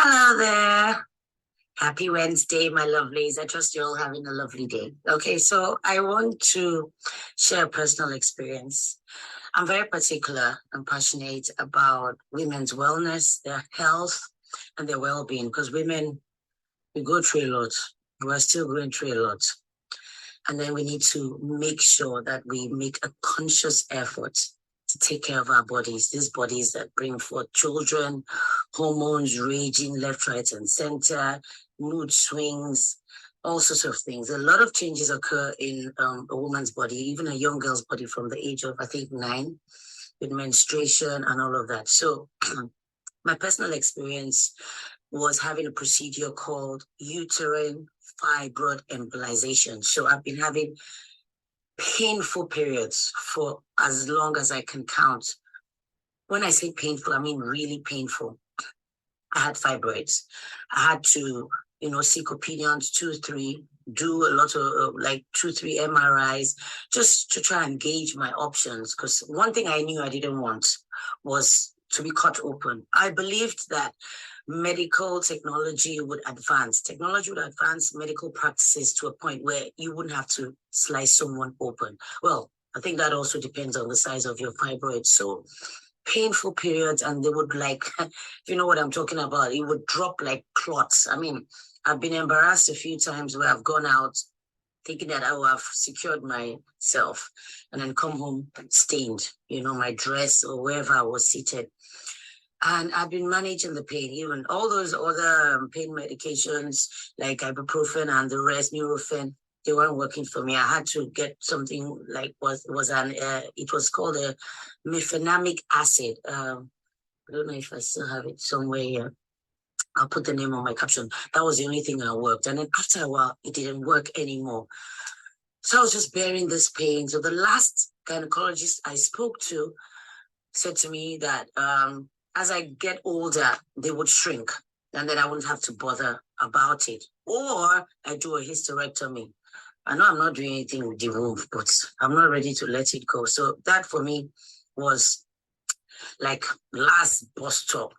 Hello there. Happy Wednesday, my lovelies. I trust you're all having a lovely day. Okay, so I want to share a personal experience. I'm very particular and passionate about women's wellness, their health, and their well-being, because women, we go through a lot. We're still going through a lot. And then we need to make sure that we make a conscious effort to take care of our bodies, these bodies that bring forth children, hormones raging left, right, and center, mood swings, all sorts of things. A lot of changes occur in a woman's body, even a young girl's body from the age of, I think, 9, with menstruation and all of that. So my personal experience was having a procedure called uterine fibroid embolization. So I've been having painful periods for as long as I can count. When I say painful, I mean really painful. I had fibroids. I had to, seek opinions, 2, 3, do a lot of 2, 3 MRIs, just to try and gauge my options. Because one thing I knew I didn't want was to be cut open. I believed that medical technology would advance. Technology would advance medical practices to a point where you wouldn't have to slice someone open. Well, I think that also depends on the size of your fibroids. So painful periods, and they would if you know what I'm talking about, it would drop like clots. I mean, I've been embarrassed a few times where I've gone out thinking that I would have secured myself and then come home stained, my dress or wherever I was seated. And I've been managing the pain, even all those other pain medications like ibuprofen and the rest, Nurofen, they weren't working for me. I had to get something it was called a mefenamic acid. I don't know if I still have it somewhere here. I'll put the name on my caption. That was the only thing that worked. And then after a while, it didn't work anymore. So I was just bearing this pain. So the last gynecologist I spoke to said to me that as I get older, they would shrink, and then I wouldn't have to bother about it. Or I do a hysterectomy. I know I'm not doing anything with the womb, but I'm not ready to let it go. So that for me was like last bus stop.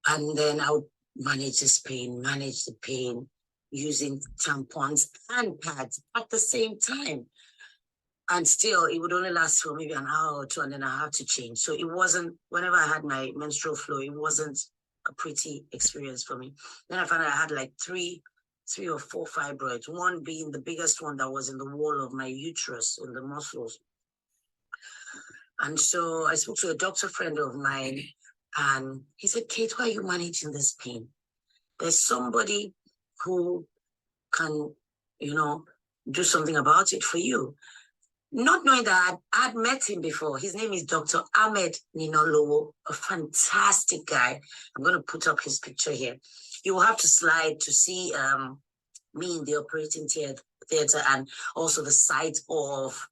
And then I would manage the pain using tampons and pads at the same time. And still, it would only last for maybe an hour or two, and then I had to change. So it wasn't, whenever I had my menstrual flow, it wasn't a pretty experience for me. Then I found out I had like three or 4 fibroids, one being the biggest one that was in the wall of my uterus, in the muscles. And so I spoke to a doctor friend of mine, and he said, Kate, why are you managing this pain? There's somebody who can, do something about it for you. Not knowing that I'd met him before. His name is Dr. Ahmed Ninolowo, a fantastic guy. I'm going to put up his picture here. You will have to slide to see me in the operating theater and also the site of,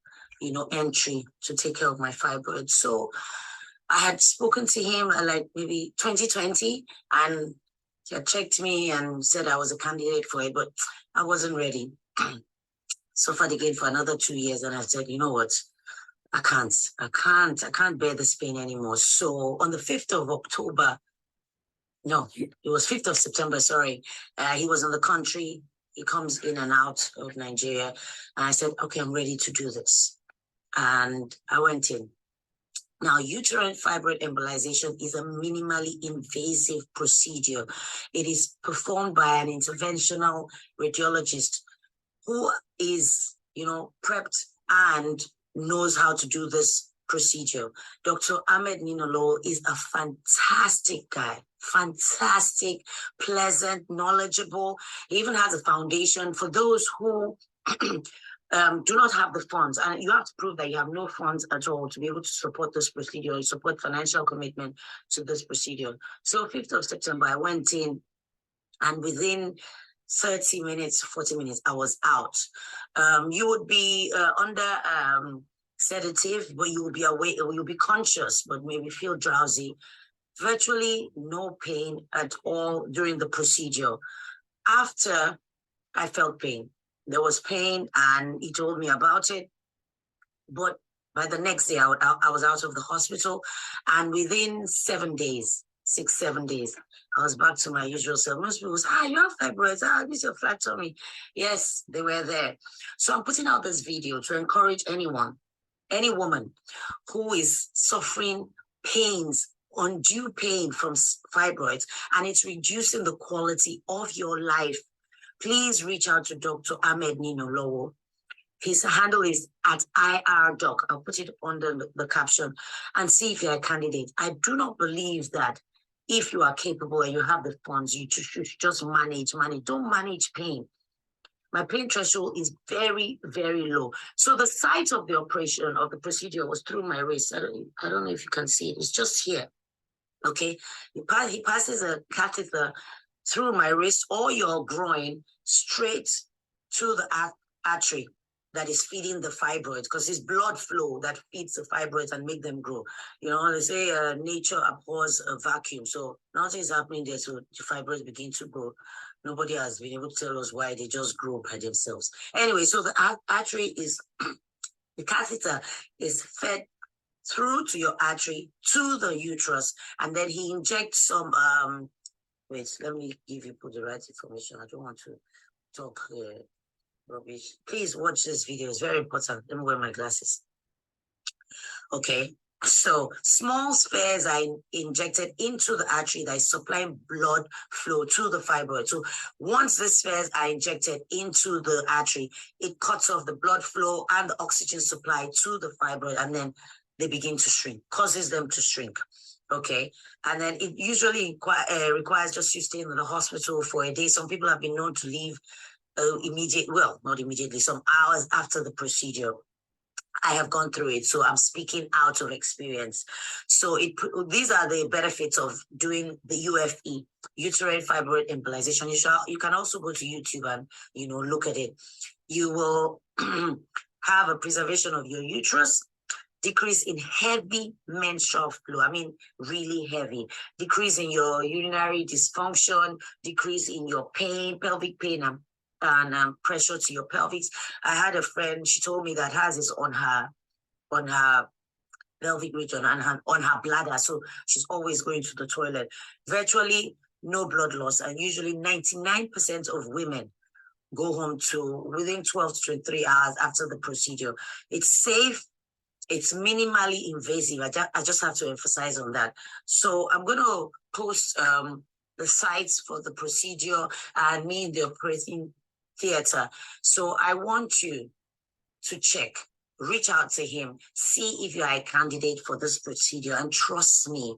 entry to take care of my fibroids. So I had spoken to him maybe 2020, and he had checked me and said I was a candidate for it, but I wasn't ready. Suffered again for another 2 years, and I said, you know what, I can't bear this pain anymore. So on the 5th of October, no, it was 5th of September, sorry, he was in the country. He comes in and out of Nigeria, and I said, okay, I'm ready to do this. And I went in. Now, uterine fibroid embolization is a minimally invasive procedure. It is performed by an interventional radiologist who is, prepped and knows how to do this procedure. Dr. Ahmed Ninolo is a fantastic guy, fantastic, pleasant, knowledgeable. He even has a foundation for those who do not have the funds. And you have to prove that you have no funds at all to be able to support this procedure, support financial commitment to this procedure. So 5th of September, I went in, and within 30 minutes, 40 minutes, I was out. You would be under sedative, but you will be awake, or you'll be conscious, but maybe feel drowsy. Virtually no pain at all during the procedure. After, I felt pain. There was pain, and he told me about it. But by the next day, I was out of the hospital, and within 7 days, 6, 7 days. I was back to my usual self. Most people say, you have fibroids. This is your flat tummy. Yes, they were there. So I'm putting out this video to encourage anyone, any woman who is suffering pains, undue pain from fibroids, and it's reducing the quality of your life. Please reach out to Dr. Ahmed Ninolowo. His handle is at IRDOC. I'll put it under the caption and see if you're a candidate. I do not believe that if you are capable and you have the funds, you should just manage money. Don't manage pain. My pain threshold is very, very low. So the site of the operation of the procedure was through my wrist. I don't know if you can see it. It's just here. Okay. He passes a catheter through my wrist or your groin straight to the artery that is feeding the fibroids, because it's blood flow that feeds the fibroids and make them grow. You know, they say nature abhors a vacuum. So nothing is happening there. So the fibroids begin to grow. Nobody has been able to tell us why they just grow by themselves. Anyway, so the artery is, the catheter is fed through to your artery to the uterus, and then he injects some, wait, let me put the right information. I don't want to talk rubbish. Please watch this video. It's very important. Let me wear my glasses. Okay. So small spheres are injected into the artery that is supplying blood flow to the fibroid. So once the spheres are injected into the artery, it cuts off the blood flow and the oxygen supply to the fibroid, and then they begin to shrink, causes them to shrink. Okay. And then it usually requires just you staying in the hospital for a day. Some people have been known to leave not immediately, some hours after the procedure. I have gone through it, so I'm speaking out of experience. So these are the benefits of doing the UFE, uterine fibroid embolization. You can also go to YouTube and look at it. You will have a preservation of your uterus, decrease in heavy menstrual flow. I mean, really heavy. Decrease in your urinary dysfunction, decrease in your pain, pelvic pain, and pressure to your pelvis. I had a friend, she told me that hers is on her pelvic region and on her bladder. So she's always going to the toilet. Virtually no blood loss. And usually 99% of women go home within 12 to 23 hours after the procedure. It's safe. It's minimally invasive. I just have to emphasize on that. So I'm going to post the sites for the procedure and me in the operating theater. So I want you to check, reach out to him, see if you are a candidate for this procedure, and trust me,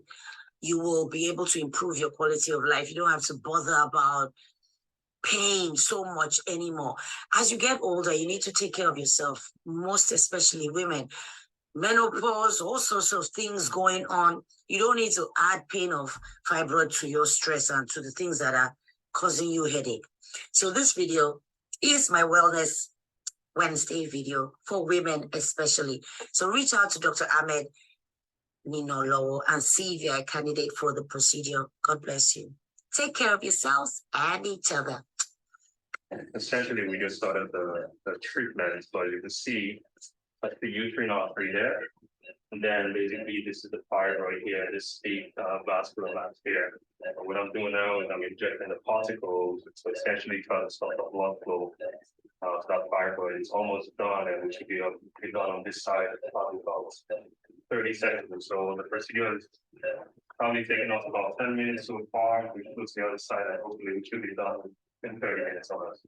you will be able to improve your quality of life. You don't have to bother about pain so much anymore. As you get older, you need to take care of yourself, most especially women. Menopause, all sorts of things going on. You don't need to add pain of fibroid to your stress and to the things that are causing you headache. So this video is my Wellness Wednesday video for women especially. So reach out to Dr. Ahmed Ninolowo and see if you're a candidate for the procedure. God bless you. Take care of yourselves and each other. Essentially, we just started the treatment, so you can see that's the uterine artery there. And then basically this is the fibroid here, this deep vascular mass here. And what I'm doing now is I'm injecting the particles to essentially try to stop the blood flow. So that fibroid is almost done, and we should be done on this side, probably about 30 seconds or so. The procedure is probably taking us about 10 minutes so far. We should go to the other side, and hopefully we should be done in 30 minutes on us.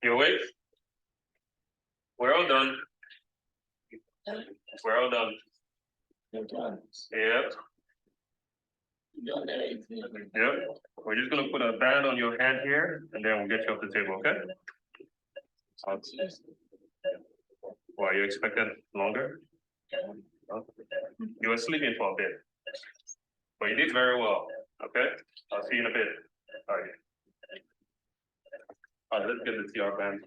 You awake? We're all done. We're all done. You're done. Yep. Done everything. Yep. We're just gonna put a band on your hand here, and then we'll get you off the table, okay? Why you expected longer? You were sleeping for a bit. But you did very well. Okay? I'll see you in a bit. All right. All right, let's get the TR band.